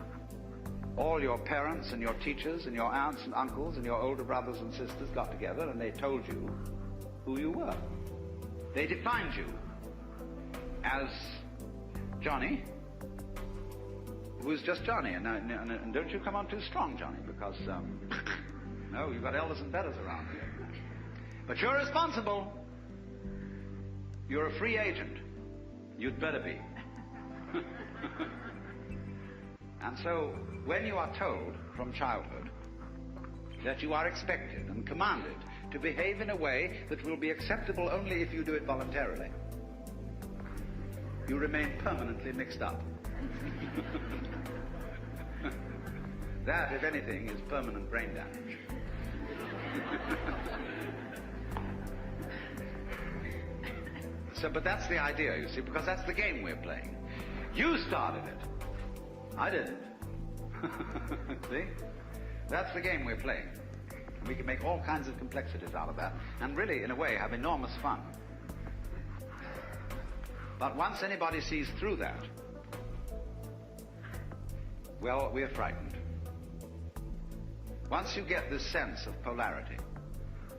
all your parents and your teachers and your aunts and uncles and your older brothers and sisters got together and they told you who you were. They defined you as Johnny, who's just Johnny. And don't you come on too strong, Johnny, because, no, you've got elders and betters around here. But you're responsible. You're a free agent. You'd better be. And so, when you are told from childhood that you are expected and commanded to behave in a way that will be acceptable only if you do it voluntarily, you remain permanently mixed up. That, if anything, is permanent brain damage. But that's the idea, you see, because that's the game we're playing. You started it. I didn't. See? That's the game we're playing. We can make all kinds of complexities out of that, and really, in a way, have enormous fun. But once anybody sees through that, well, we're frightened. Once you get this sense of polarity,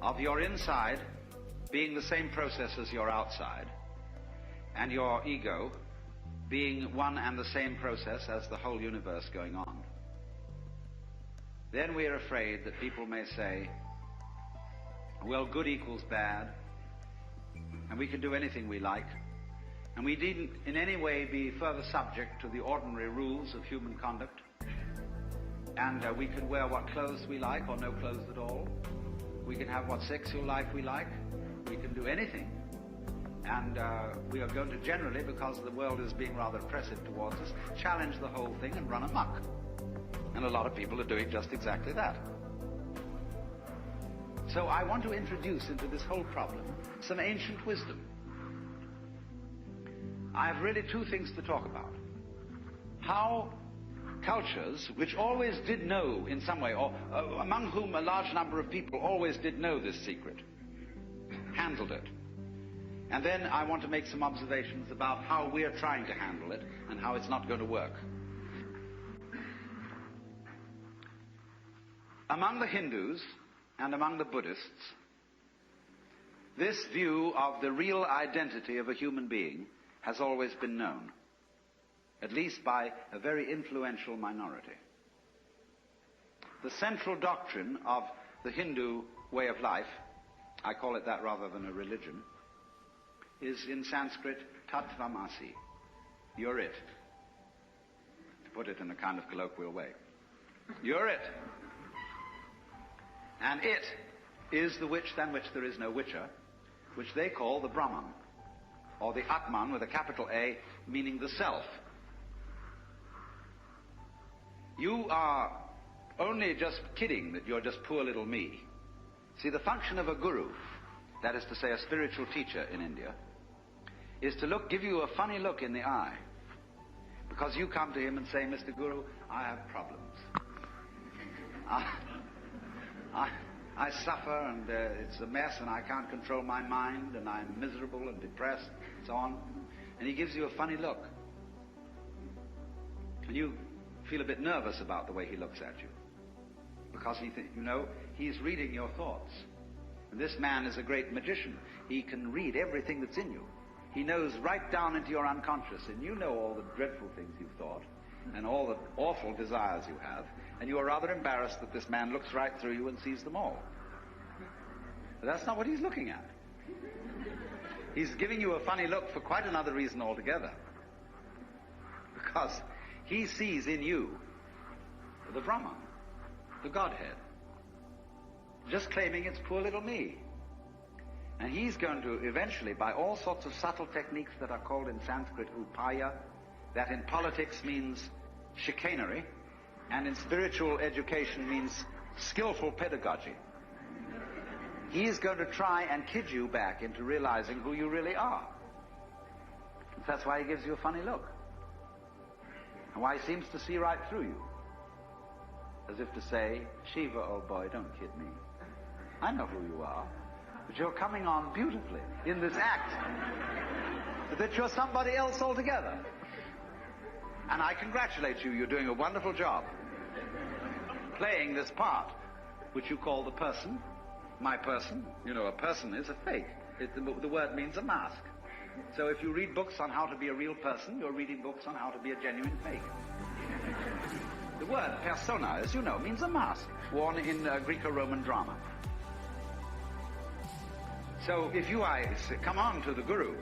of your inside being the same process as your outside, and your ego being one and the same process as the whole universe going on, then we are afraid that people may say, well, good equals bad, and we can do anything we like, and we needn't in any way be further subject to the ordinary rules of human conduct, and we can wear what clothes we like or no clothes at all. We can have what sexual life we like. We can do anything. And we are going to generally, because the world is being rather oppressive towards us, challenge the whole thing and run amok. And a lot of people are doing just exactly that. So I want to introduce into this whole problem some ancient wisdom. I have really two things to talk about. How cultures, which always did know in some way, or among whom a large number of people always did know this secret, handled it. And then I want to make some observations about how we're trying to handle it and how it's not going to work. Among the Hindus and among the Buddhists, this view of the real identity of a human being has always been known, at least by a very influential minority. The central doctrine of the Hindu way of life, I call it that rather than a religion, is in Sanskrit tattvamasi. You're it. To put it in a kind of colloquial way. You're it. And it is the which than which there is no witcher, which they call the Brahman, or the Atman with a capital A, meaning the self. You are only just kidding that you're just poor little me. See, the function of a guru, that is to say a spiritual teacher in India, is to give you a funny look in the eye. Because you come to him and say, Mr. Guru, I have problems. I suffer and it's a mess and I can't control my mind and I'm miserable and depressed and so on. And he gives you a funny look. And you feel a bit nervous about the way he looks at you. Because he's reading your thoughts. And this man is a great magician. He can read everything that's in you. He knows right down into your unconscious, and you know all the dreadful things you've thought and all the awful desires you have, and you are rather embarrassed that this man looks right through you and sees them all. But that's not what he's looking at. He's giving you a funny look for quite another reason altogether. Because he sees in you the Brahman, the Godhead, just claiming it's poor little me. And he's going to eventually, by all sorts of subtle techniques that are called in Sanskrit upaya, that in politics means chicanery, and in spiritual education means skillful pedagogy. He is going to try and kid you back into realizing who you really are. That's why he gives you a funny look. And why he seems to see right through you. As if to say, Shiva, old boy, don't kid me. I know who you are. But you're coming on beautifully in this act. That you're somebody else altogether. And I congratulate you. You're doing a wonderful job. Playing this part, which you call the person. My person. You know, a person is a fake. The word means a mask. So if you read books on how to be a real person, you're reading books on how to be a genuine fake. The word persona, as you know, means a mask worn in Greco-Roman drama. So if you come on to the Guru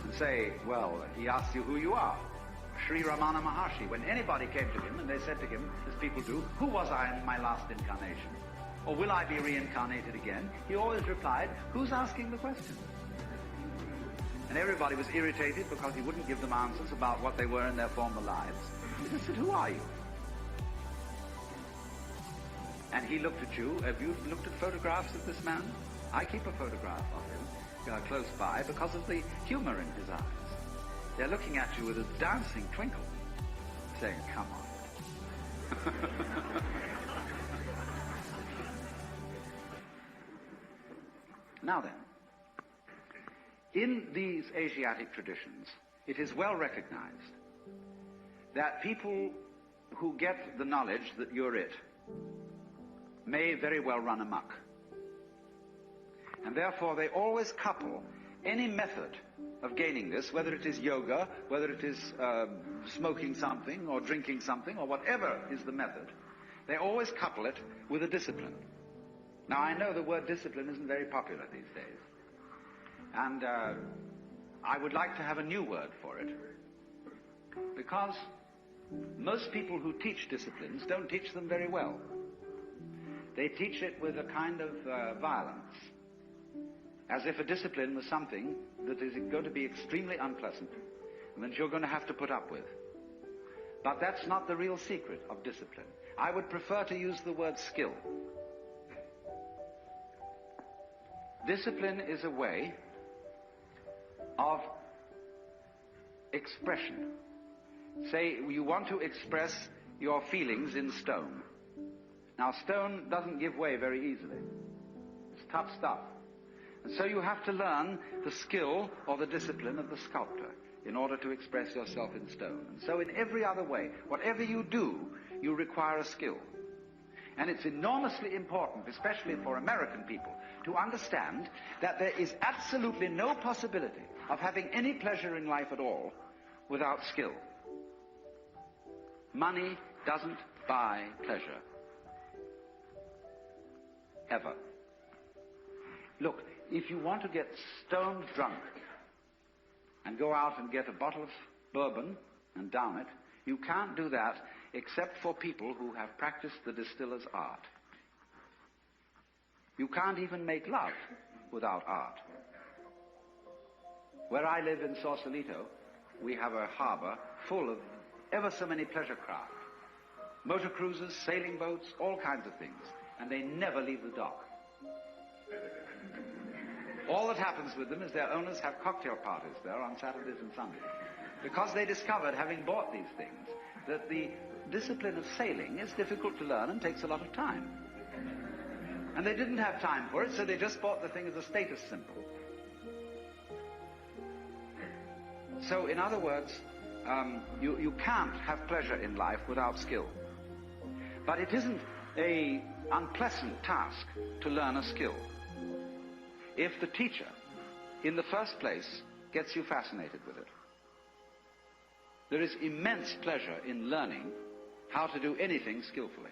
and say, well, he asks you who you are, Sri Ramana Maharshi, when anybody came to him and they said to him, as people do, who was I in my last incarnation? Or will I be reincarnated again? He always replied, who's asking the question? And everybody was irritated because he wouldn't give them answers about what they were in their former lives. He said, who are you? And he looked at you. Have you looked at photographs of this man? I keep a photograph of him close by because of the humor in his eyes. They're looking at you with a dancing twinkle, saying, come on. Now then, in these Asiatic traditions, it is well recognized that people who get the knowledge that you're it may very well run amok. And therefore they always couple any method of gaining this, whether it is yoga, whether it is smoking something or drinking something or whatever is the method, they always couple it with a discipline. Now I know the word discipline isn't very popular these days. And I would like to have a new word for it. Because most people who teach disciplines don't teach them very well. They teach it with a kind of violence. As if a discipline was something that is going to be extremely unpleasant and that you're going to have to put up with. But that's not the real secret of discipline. I would prefer to use the word skill. Discipline is a way of expression. Say you want to express your feelings in stone. Now stone doesn't give way very easily. It's tough stuff. And so you have to learn the skill or the discipline of the sculptor in order to express yourself in stone. And so in every other way, whatever you do, you require a skill. And it's enormously important, especially for American people, to understand that there is absolutely no possibility of having any pleasure in life at all without skill. Money doesn't buy pleasure. Ever. Look, if you want to get stone drunk and go out and get a bottle of bourbon and down it, you can't do that except for people who have practiced the distiller's art. You can't even make love without art. Where I live in Sausalito, we have a harbor full of ever so many pleasure craft. Motor cruisers, sailing boats, all kinds of things. And they never leave the dock. All that happens with them is their owners have cocktail parties there on Saturdays and Sundays. Because they discovered, having bought these things, that the discipline of sailing is difficult to learn and takes a lot of time. And they didn't have time for it, so they just bought the thing as a status symbol. So, in other words, you can't have pleasure in life without skill. But it isn't an unpleasant task to learn a skill. If the teacher, in the first place, gets you fascinated with it. There is immense pleasure in learning how to do anything skillfully.